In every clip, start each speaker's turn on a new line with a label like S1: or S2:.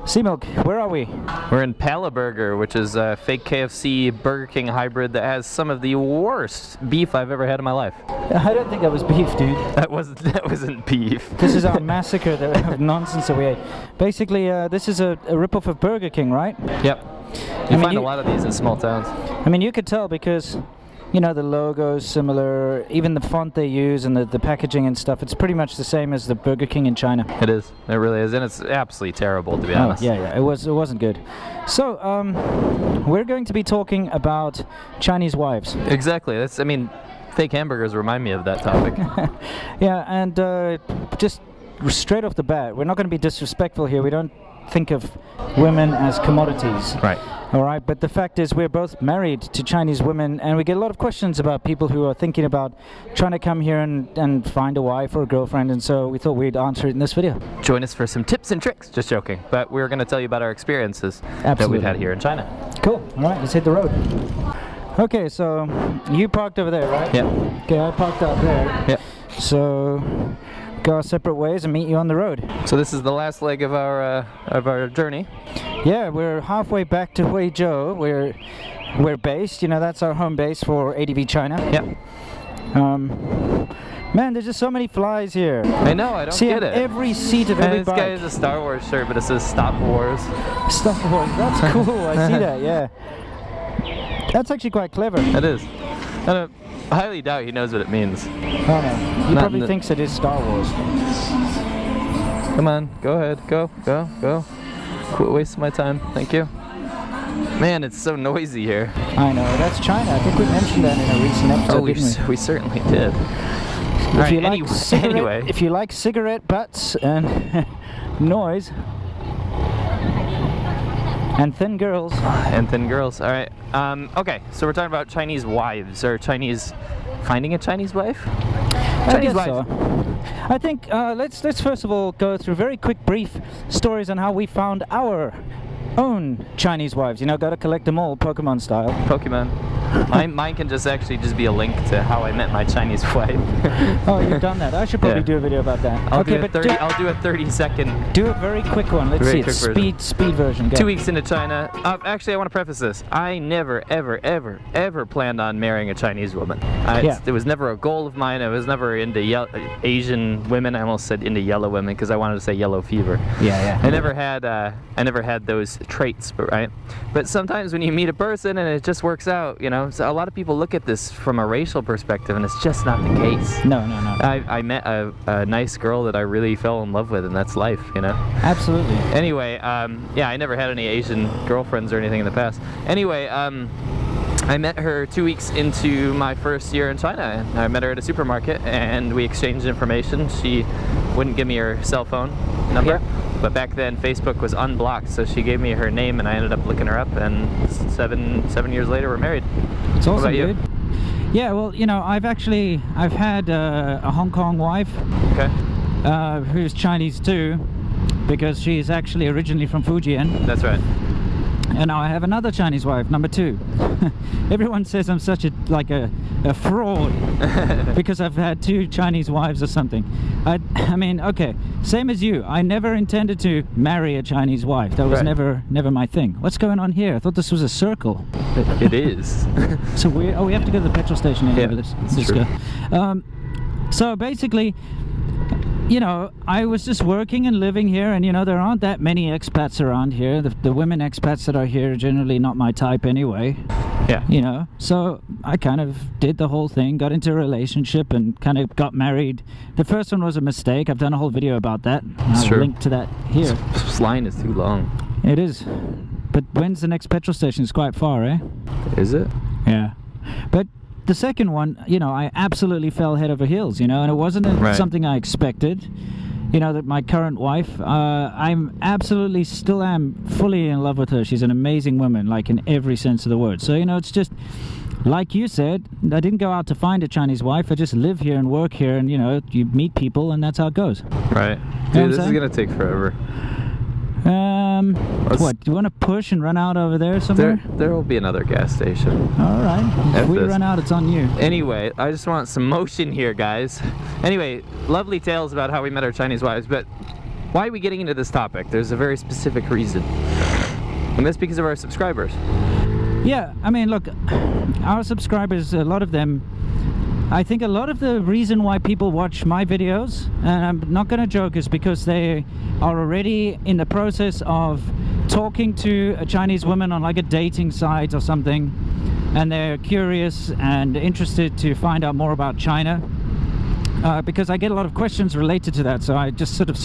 S1: Seamilk, where are we?
S2: We're in Pala Burger, which is a fake KFC Burger King hybrid that has some of the worst beef I've ever had in my life.
S1: I don't think that was beef, dude.
S2: That wasn't beef.
S1: This is our massacre of nonsense that we ate. Basically, this is a ripoff of Burger King, right?
S2: Yep. You find a lot of these in small towns.
S1: I mean, you could tell because, you know, the logo's similar, even the font they use and the packaging and stuff, it's pretty much the same as the Burger King in China.
S2: It is. It really is. And it's absolutely terrible, to be honest.
S1: Yeah. It wasn't good. So, we're going to be talking about Chinese wives.
S2: Exactly. I mean, fake hamburgers remind me of that topic.
S1: Yeah, and just straight off the bat, we're not going to be disrespectful here. We don't think of women as commodities.
S2: Right.
S1: All right, but the fact is we're both married to Chinese women, and we get a lot of questions about people who are thinking about trying to come here and find a wife or a girlfriend, and so we thought we'd answer it in this video.
S2: Join us for some tips and tricks. Just joking. But we're going to tell you about our experiences that we've had here in China.
S1: Cool. All right, let's hit the road. Okay, so you parked over there, right?
S2: Yeah.
S1: Okay, I parked out there.
S2: Yeah.
S1: So go our separate ways and meet you on the road.
S2: So this is the last leg of our journey.
S1: Yeah, we're halfway back to Huizhou. We're based. You know, that's our home base for ADVChina.
S2: Yeah.
S1: Man, there's just so many flies here.
S2: I know. I don't get it.
S1: Every seat of every
S2: this
S1: bike.
S2: guy has a Star Wars shirt, but it says Stop Wars.
S1: Star Wars. That's cool. I see that. Yeah. That's actually quite clever.
S2: It is. I highly doubt he knows what it means.
S1: Oh no. He probably thinks it is Star Wars.
S2: Come on, go ahead, go. Quit wasting my time, thank you. Man, it's so noisy here.
S1: I know, that's China. I think we mentioned that in a recent episode, didn't we?
S2: We certainly did. Anyway.
S1: If you like cigarette butts and noise and thin girls.
S2: All right. Okay, so we're talking about Chinese wives, or finding a Chinese wife? Chinese wives.
S1: So. I think let's first of all go through very quick, brief stories on how we found our own Chinese wives. You know, gotta collect them all, Pokemon style.
S2: Pokemon. Mine can just be a link to how I met my Chinese wife.
S1: Oh, you've done that. I should probably do a video about that.
S2: I'll do a 30-second.
S1: Do a very quick one. Let's see it. Speed version. Go.
S2: 2 weeks into China. Actually, I want to preface this. I never, ever planned on marrying a Chinese woman. It was never a goal of mine. I was never into Asian women. I almost said into yellow women because I wanted to say yellow fever.
S1: Yeah.
S2: I never had those traits, but sometimes when you meet a person and it just works out, you know. So a lot of people look at this from a racial perspective, and it's just not the case.
S1: No.
S2: I met a nice girl that I really fell in love with, and that's life, you know.
S1: Absolutely.
S2: Anyway, I never had any Asian girlfriends or anything in the past. Anyway, I met her 2 weeks into my first year in China, and I met her at a supermarket, and we exchanged information. She wouldn't give me her cell phone number. Yeah. But back then, Facebook was unblocked, so she gave me her name, and I ended up looking her up, and seven years later, we're married.
S1: It's awesome,
S2: what about you?
S1: Dude. Yeah, well, you know, I've had a Hong Kong wife.
S2: Okay.
S1: Who's Chinese too, because she's actually originally from Fujian.
S2: That's right.
S1: And now I have another Chinese wife, number 2. Everyone says I'm such a fraud because I've had 2 Chinese wives or something. I mean, okay, same as you. I never intended to marry a Chinese wife. That was never my thing. What's going on here? I thought this was a circle.
S2: It is.
S1: So we have to go to the petrol station anyway. Let's
S2: true.
S1: go. So basically, you know, I was just working and living here, and you know, there aren't that many expats around here. The women expats that are here are generally not my type anyway.
S2: Yeah.
S1: You know, so I kind of did the whole thing, got into a relationship, and kind of got married. The first one was a mistake. I've done a whole video about that. I'll link to that here.
S2: This line is too long.
S1: It is. But when's the next petrol station? It's quite far, eh?
S2: Is it?
S1: Yeah. But the second one, you know, I absolutely fell head over heels, you know, and it wasn't something I expected. You know, that my current wife, I'm absolutely still am fully in love with her. She's an amazing woman, like in every sense of the word. So, you know, it's just, like you said, I didn't go out to find a Chinese wife. I just live here and work here, and, you know, you meet people, and that's how it goes.
S2: Right. Dude, this is going to take forever.
S1: What, do you want to push and run out over there somewhere?
S2: There will be another gas station.
S1: Alright, if we run out, it's on you.
S2: Anyway, I just want some motion here, guys. Anyway, lovely tales about how we met our Chinese wives, but why are we getting into this topic? There's a very specific reason. And that's because of our subscribers.
S1: Yeah, I mean, look, our subscribers, a lot of them, I think a lot of the reason why people watch my videos, and I'm not going to joke, is because they are already in the process of talking to a Chinese woman on like a dating site or something, and they're curious and interested to find out more about China. Because I get a lot of questions related to that, so I just sort of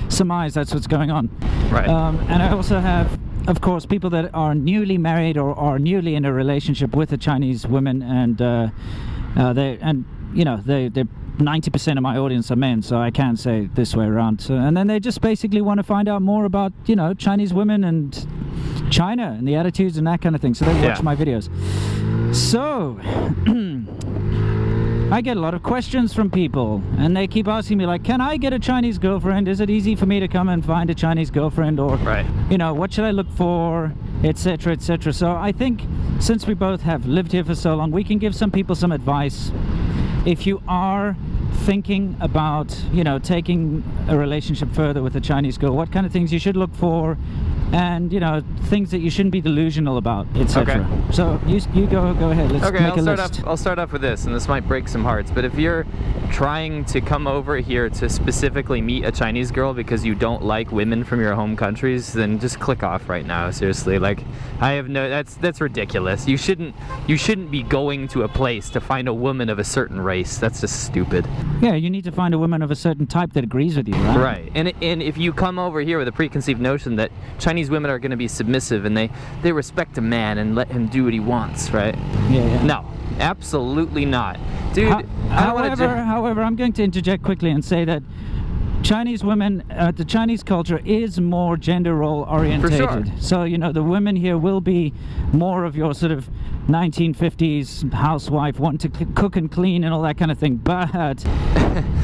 S1: surmise that's what's going on.
S2: Right.
S1: And I also have, of course, people that are newly married or are newly in a relationship with a Chinese woman, and they're 90% of my audience are men, so I can't say it this way around. So, and then they just basically want to find out more about, Chinese women and China and the attitudes and that kind of thing. So they watch my videos. So I get a lot of questions from people, and they keep asking me, like, can I get a Chinese girlfriend? Is it easy for me to come and find a Chinese girlfriend? Or, what should I look for, etc., etc. So I think since we both have lived here for so long, we can give some people some advice. If you are thinking about, taking a relationship further with a Chinese girl, what kind of things you should look for, and things that you shouldn't be delusional about, etc.
S2: Okay.
S1: So you go ahead. Let's make a list.
S2: I'll start off with this, and this might break some hearts, but if you're trying to come over here to specifically meet a Chinese girl because you don't like women from your home countries, then just click off right now. Seriously, like, that's ridiculous. You shouldn't be going to a place to find a woman of a certain race. That's just stupid.
S1: Yeah, you need to find a woman of a certain type that agrees with you, right?
S2: Right. And if you come over here with a preconceived notion that Chinese women are going to be submissive and they respect a man and let him do what he wants, right?
S1: Yeah.
S2: No, absolutely not. Dude,
S1: however, I'm going to interject quickly and say that Chinese women, the Chinese culture is more gender role orientated.
S2: For sure.
S1: So, the women here will be more of your sort of 1950s housewife, want to cook and clean and all that kind of thing. But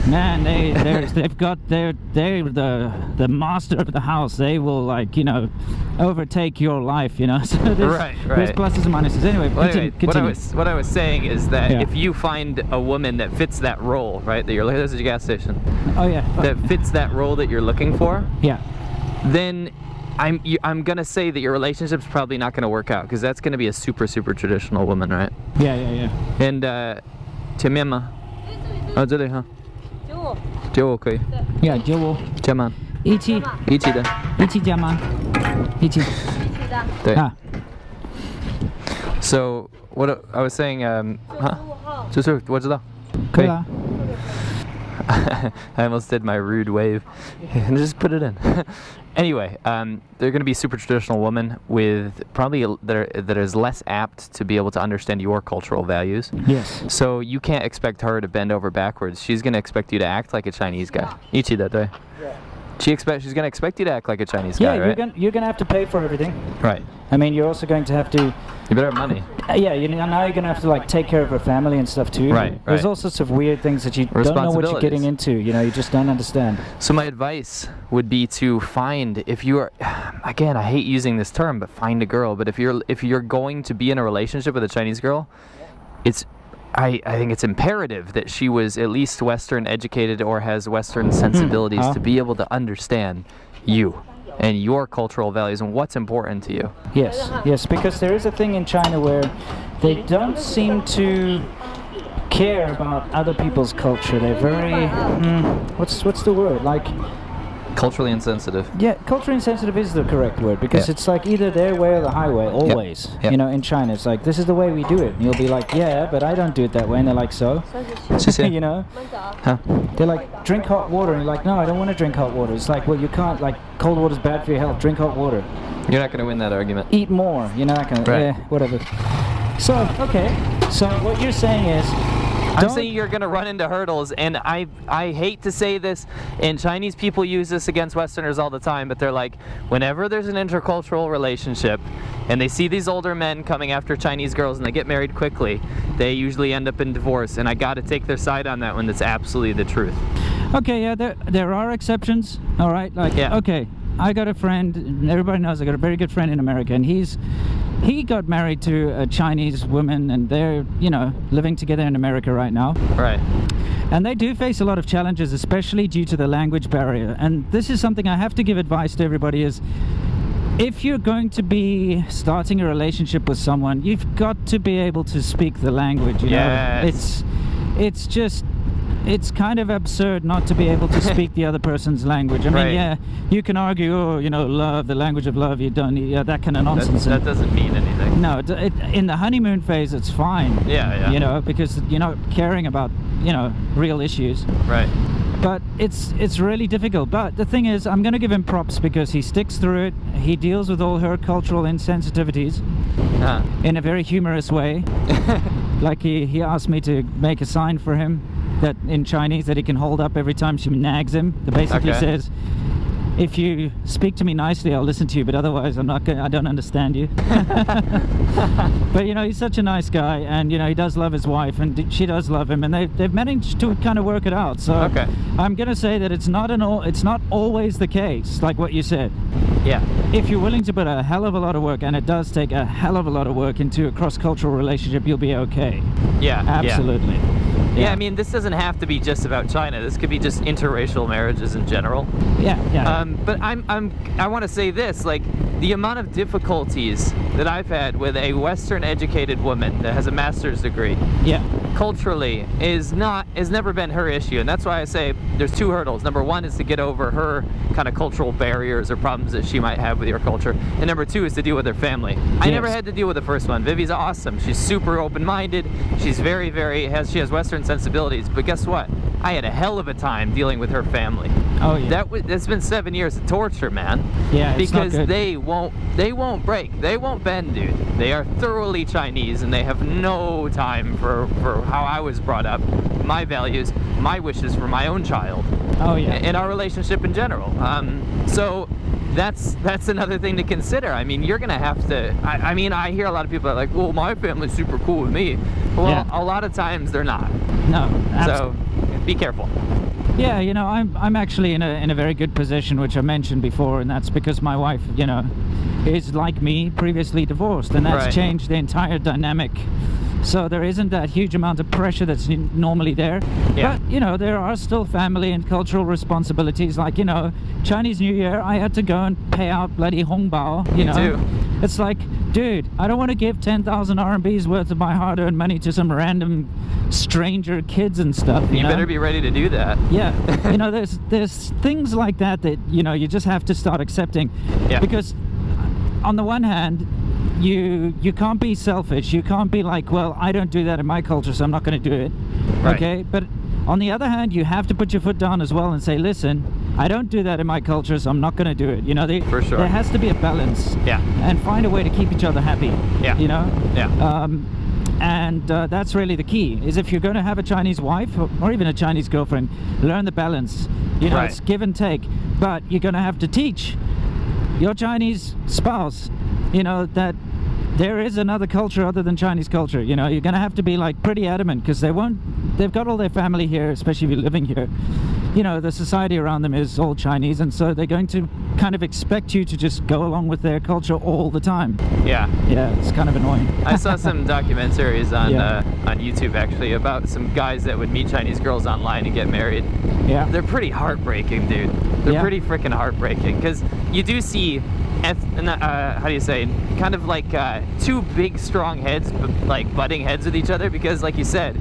S1: man, they're the master of the house. They will, like, overtake your life. So there's pluses and minuses. Anyway, continue.
S2: What I was saying is that if you find a woman that fits that role, right? That there's a gas station.
S1: Oh yeah.
S2: That fits that role that you're looking for.
S1: Yeah.
S2: Then I'm gonna say that your relationship's probably not gonna work out, because that's gonna be a super traditional woman, right?
S1: Yeah.
S2: And 前面吗？这里哈。9可以。
S1: Yeah, 9
S2: 加吗？
S1: 一起的。一起加吗？一起。
S2: 对。So what I was saying, 就是我知道。可以。I almost did my rude wave. Just put it in. Anyway, they're going to be super traditional woman with probably that is less apt to be able to understand your cultural values.
S1: Yes.
S2: So you can't expect her to bend over backwards. She's going to expect you to act like a Chinese guy. 一起的，对。She's going to expect you to act like a Chinese guy, right?
S1: Yeah, you're going to have to pay for everything.
S2: Right.
S1: I mean, you're also going to have to...
S2: You better have money.
S1: Yeah, now you're going to have to, like, take care of her family and stuff too.
S2: Right.
S1: There's all sorts of weird things that you don't know what you're getting into. You just don't understand.
S2: So my advice would be to find, if you are, again, I hate using this term, but find a girl. But if you're going to be in a relationship with a Chinese girl, I think it's imperative that she was at least Western educated or has Western sensibilities to be able to understand you and your cultural values and what's important to you.
S1: Yes, because there is a thing in China where they don't seem to care about other people's culture. They're very, what's the word? Like...
S2: Culturally insensitive.
S1: Yeah, culturally insensitive is the correct word, because it's like either their way or the highway, always.
S2: Yep.
S1: In China, it's like, this is the way we do it. And you'll be like, yeah, but I don't do it that way. And they're like, so?
S2: Huh?
S1: They're like, drink hot water. And you're like, no, I don't want to drink hot water. It's like, well, you can't, like, cold water's bad for your health. Drink hot water.
S2: You're not going to win that argument.
S1: Eat more, that kind of,
S2: right.
S1: Whatever. So, okay. So what you're saying is,
S2: I'm saying you're going to run into hurdles, and I hate to say this, and Chinese people use this against Westerners all the time, but they're like, whenever there's an intercultural relationship, and they see these older men coming after Chinese girls and they get married quickly, they usually end up in divorce, and I got to take their side on that one. That's absolutely the truth.
S1: Okay, yeah, there are exceptions, all right? Like, okay, I got a friend, and everybody knows I got a very good friend in America, and he got married to a Chinese woman, and they're, you know, living together in America right now.
S2: Right.
S1: And they do face a lot of challenges, especially due to the language barrier. And this is something I have to give advice to everybody is, if you're going to be starting a relationship with someone, you've got to be able to speak the language, you know? It's just, it's kind of absurd not to be able to speak the other person's language. I mean, yeah, you can argue, oh, you know, love, the language of love, you don't need that kind of nonsense.
S2: That doesn't mean anything.
S1: No, in the honeymoon phase, it's fine.
S2: Yeah.
S1: You know, because you're not caring about, you know, real issues.
S2: Right.
S1: But it's really difficult. But the thing is, I'm going to give him props because he sticks through it. He deals with all her cultural insensitivities in a very humorous way. Like he asked me to make a sign for him that in Chinese that he can hold up every time she nags him. That basically says, if you speak to me nicely, I'll listen to you, but otherwise I don't understand you. But you know, he's such a nice guy, and you know, he does love his wife, and she does love him, and they've managed to kind of work it out. So I'm gonna say that it's not always the case, like what you said.
S2: Yeah.
S1: If you're willing to put a hell of a lot of work, and it does take a hell of a lot of work into a cross-cultural relationship, you'll be okay.
S2: Yeah.
S1: Absolutely.
S2: Yeah, I mean, this doesn't have to be just about China. This could be just interracial marriages in general.
S1: Yeah.
S2: But I want to say this, like, the amount of difficulties that I've had with a Western-educated woman that has a master's degree, culturally, has never been her issue, and that's why I say there's two hurdles. Number one is to get over her kind of cultural barriers or problems that she might have with your culture, and number two is to deal with her family. I never had to deal with the first one. Vivi's awesome. She's super open-minded. She's very, she has Western sensibilities, but guess what? I had a hell of a time dealing with her family.
S1: Oh yeah.
S2: That's been 7 years of torture, man.
S1: Yeah, it's
S2: because
S1: not good.
S2: they won't break. They won't bend, dude. They are thoroughly Chinese, and they have no time for how I was brought up, my values, my wishes for my own child.
S1: Oh yeah.
S2: In our relationship in general. So that's another thing to consider. I mean, you're gonna have to. I mean, I hear a lot of people are like, "Well, my family's super cool with me." Well, a lot of times they're not.
S1: No.
S2: So be careful.
S1: Yeah, you know, I'm actually in a very good position, which I mentioned before, and that's because my wife, you know, is like me, previously divorced, and that's changed the entire dynamic. So there isn't that huge amount of pressure that's normally there.
S2: Yeah.
S1: But, you know, there are still family and cultural responsibilities. Like, you know, Chinese New Year, I had to go and pay out bloody hongbao, you know.
S2: Me too.
S1: It's like, dude, I don't want to give 10,000 RMBs worth of my hard-earned money to some random stranger kids and stuff. You know?
S2: Better be ready to do that.
S1: Yeah. You know, there's things like that, you know, you just have to start accepting.
S2: Yeah.
S1: Because on the one hand, you can't be selfish. You can't be like, well, I don't do that in my culture, so I'm not going to do it.
S2: Right.
S1: Okay? But on the other hand, you have to put your foot down as well and say, listen, I don't do that in my culture, so I'm not going to do it. You know,
S2: for sure.
S1: There has to be a balance.
S2: Yeah.
S1: And find a way to keep each other happy.
S2: Yeah.
S1: You know?
S2: Yeah.
S1: And that's really the key, is if you're going to have a Chinese wife or even a Chinese girlfriend, learn the balance. You know, it's give and take. But you're going to have to teach your Chinese spouse, you know, that there is another culture other than Chinese culture. You know, you're going to have to be like pretty adamant, because they've got all their family here, especially if you're living here. You know, the society around them is all Chinese, and so they're going to kind of expect you to just go along with their culture all the time. Yeah, it's kind of annoying.
S2: I saw some documentaries on YouTube actually about some guys that would meet Chinese girls online and get married.
S1: Yeah,
S2: they're pretty heartbreaking, dude. They're pretty freaking heartbreaking, because you do see how do you say, kind of like two big strong heads like butting heads with each other, because like you said,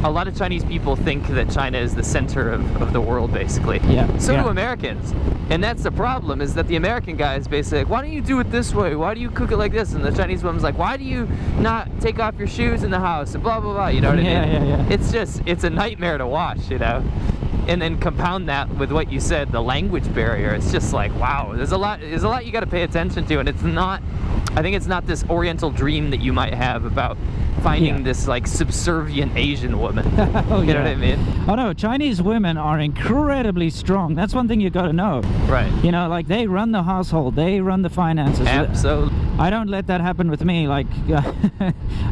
S2: a lot of Chinese people think that China is the center of the world, basically. So do Americans. And that's the problem, is that the American guy is basically like, why don't you do it this way? Why do you cook it like this? And the Chinese woman's like, why do you not take off your shoes in the house? And blah, blah, blah. You know what I mean?
S1: Yeah.
S2: It's a nightmare to watch, you know? And then compound that with what you said, the language barrier. It's just like, wow, there's a lot you got to pay attention to. And I think it's not this oriental dream that you might have about finding this like subservient Asian woman. You know what I mean?
S1: Oh no, Chinese women are incredibly strong. That's one thing you got to know.
S2: Right.
S1: You know, like they run the household, they run the finances.
S2: Absolutely.
S1: I don't let that happen with me. Like,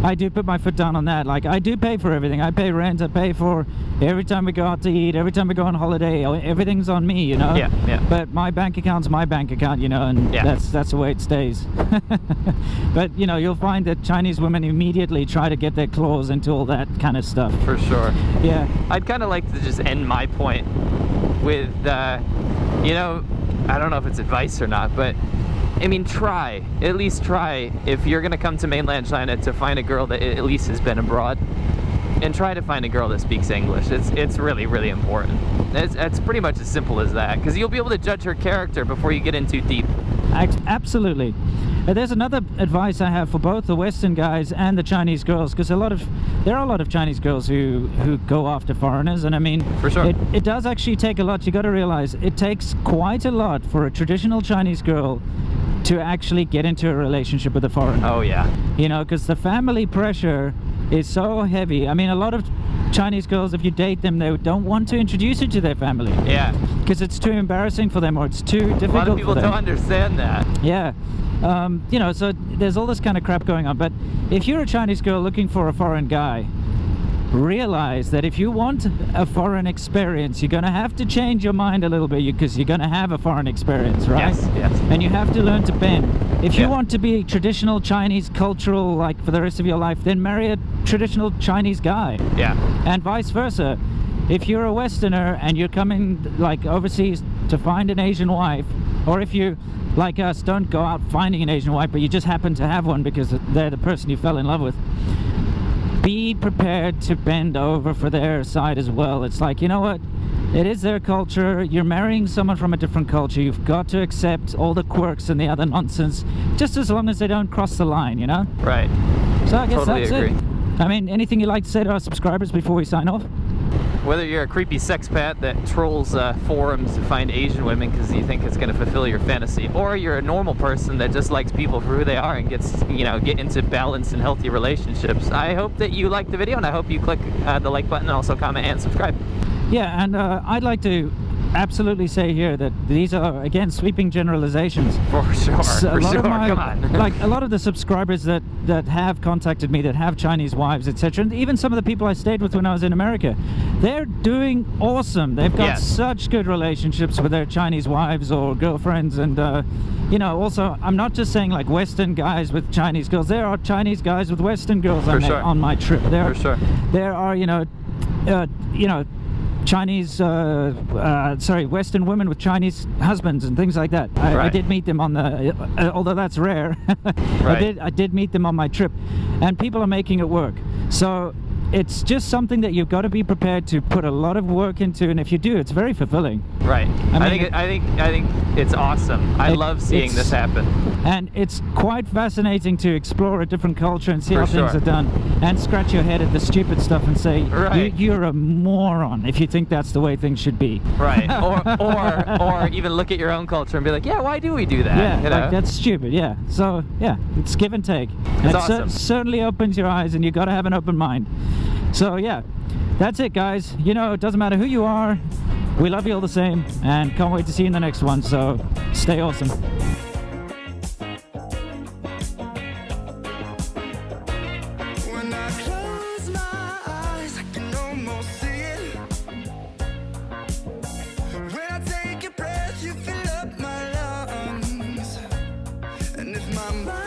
S1: I do put my foot down on that. Like, I do pay for everything. I pay rent. I pay for every time we go out to eat, every time we go on holiday. Everything's on me, you know.
S2: Yeah, yeah.
S1: But my bank account's my bank account, you know, and that's the way it stays. But you know, you'll find that Chinese women immediately try to get their claws into all that kind of stuff.
S2: For sure.
S1: Yeah.
S2: I'd kind of like to just end my point with, you know, I don't know if it's advice or not, but I mean, at least try, if you're gonna come to mainland China, to find a girl that at least has been abroad, and try to find a girl that speaks English. It's really, really important. It's pretty much as simple as that, because you'll be able to judge her character before you get in too deep.
S1: Absolutely. There's another advice I have for both the Western guys and the Chinese girls, because there are a lot of Chinese girls who go after foreigners, and I mean,
S2: for sure,
S1: it does actually take a lot. You got to realize it takes quite a lot for a traditional Chinese girl to actually get into a relationship with a foreigner.
S2: Oh yeah.
S1: You know, because the family pressure is so heavy. I mean, a lot of Chinese girls, if you date them, they don't want to introduce you to their family.
S2: Yeah.
S1: Because it's too embarrassing for them, or it's too difficult for them.
S2: A lot of people don't understand that.
S1: Yeah. You know, so there's all this kind of crap going on. But if you're a Chinese girl looking for a foreign guy, realize that if you want a foreign experience, you're going to have to change your mind a little bit, because you're going to have a foreign experience, right?
S2: Yes, yes.
S1: And you have to learn to bend. If you want to be traditional Chinese cultural, like, for the rest of your life, then marry a traditional Chinese guy.
S2: Yeah.
S1: And vice versa. If you're a Westerner and you're coming, like, overseas to find an Asian wife, or if you, like us, don't go out finding an Asian wife, but you just happen to have one because they're the person you fell in love with, be prepared to bend over for their side as well. It's like, you know what? It is their culture. You're marrying someone from a different culture. You've got to accept all the quirks and the other nonsense, just as long as they don't cross the line, you know?
S2: Right.
S1: So I guess
S2: totally
S1: that's
S2: agree.
S1: it. I mean, anything you'd like to say to our subscribers before we sign off?
S2: Whether you're a creepy sexpat that trolls forums to find Asian women because you think it's going to fulfill your fantasy, or you're a normal person that just likes people for who they are and gets, you know, get into balanced and healthy relationships, I hope that you like the video, and I hope you click the like button, and also comment and subscribe.
S1: Yeah, and I'd like to absolutely say here that these are, again, sweeping generalizations.
S2: For sure,
S1: So
S2: come on.
S1: Like, a lot of the subscribers that have contacted me, that have Chinese wives, etc., and even some of the people I stayed with when I was in America, they're doing awesome. They've got such good relationships with their Chinese wives or girlfriends, and you know, also, I'm not just saying like Western guys with Chinese girls. There are Chinese guys with Western girls on my trip. There are, you know, Chinese, Western women with Chinese husbands and things like that. I did meet them on the, although that's rare. I did meet them on my trip, and people are making it work. So it's just something that you've got to be prepared to put a lot of work into, and if you do, it's very fulfilling.
S2: Right. I think it's awesome. I love seeing this happen.
S1: And it's quite fascinating to explore a different culture and see how things are done, and scratch your head at the stupid stuff and say, you're a moron if you think that's the way things should be.
S2: Right. or even look at your own culture and be like, yeah, why do we do that?
S1: Yeah,
S2: you know?
S1: like, that's stupid. Yeah. So yeah, it's give and take.
S2: It's awesome.
S1: Certainly opens your eyes, and you got to have an open mind. So yeah, that's it, guys. You know, it doesn't matter who you are. We love you all the same, and can't wait to see you in the next one. So stay awesome.
S3: When I close my eyes, I can almost see it. When I take a breath, you fill up my lungs. And if my mind